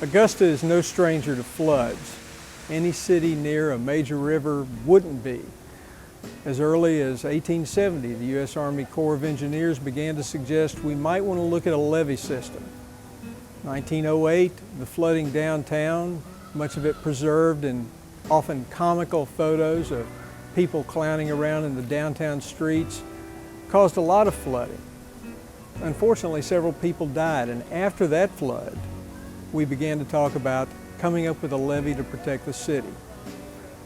Augusta is no stranger to floods. Any city near a major river wouldn't be. As early as 1870, the U.S. Army Corps of Engineers began to suggest we might want to look at a levee system. 1908, the flooding downtown, much of it preserved in often comical photos of people clowning around in the downtown streets, caused a lot of flooding. Unfortunately, several people died, and after that flood, we began to talk about coming up with a levee to protect the city.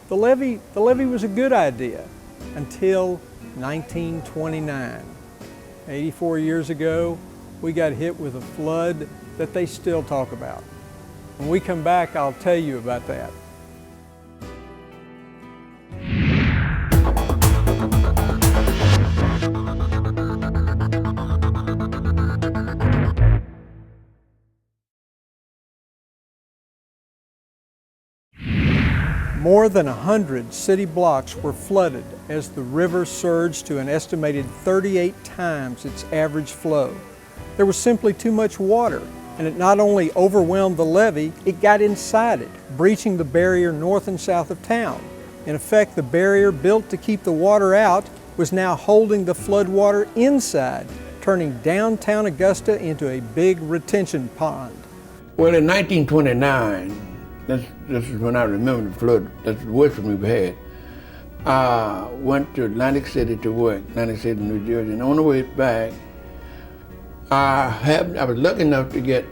The levee was a good idea until 1929. 84 years ago, we got hit with a flood that they still talk about. When we come back, I'll tell you about that. More than 100 city blocks were flooded as the river surged to an estimated 38 times its average flow. There was simply too much water, and it not only overwhelmed the levee, it got inside it, breaching the barrier north and south of town. In effect, the barrier built to keep the water out was now holding the floodwater inside, turning downtown Augusta into a big retention pond. Well, in 1929, this is when I remember the flood. That's the worst one we've had. I went to Atlantic City to work, Atlantic City, New Jersey, and on the way back, I was lucky enough to get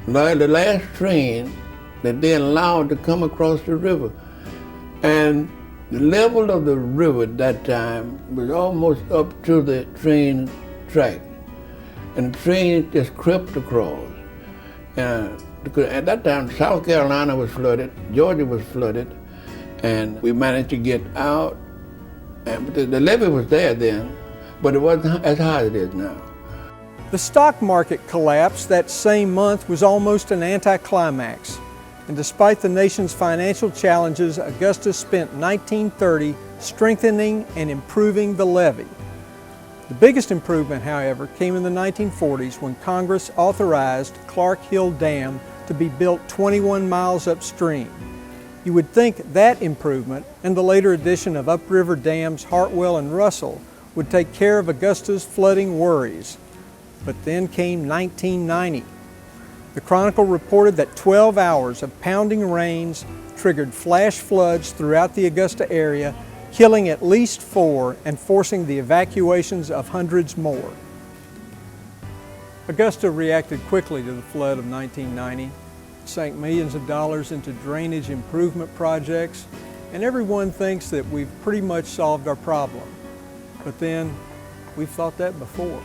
the last train that they allowed to come across the river. And the level of the river at that time was almost up to the train track. And the train just crept across. Because at that time, South Carolina was flooded, Georgia was flooded, and we managed to get out. And the levee was there then, but it wasn't as high as it is now. The stock market collapse that same month was almost an anticlimax. And despite the nation's financial challenges, Augusta spent 1930 strengthening and improving the levee. The biggest improvement, however, came in the 1940s when Congress authorized Clark Hill Dam to be built 21 miles upstream. You would think that improvement and the later addition of upriver dams Hartwell and Russell would take care of Augusta's flooding worries. But then came 1990. The Chronicle reported that 12 hours of pounding rains triggered flash floods throughout the Augusta area, killing at least 4 and forcing the evacuations of hundreds more. Augusta reacted quickly to the flood of 1990, sank millions of dollars into drainage improvement projects, and everyone thinks that we've pretty much solved our problem. But then, we've thought that before.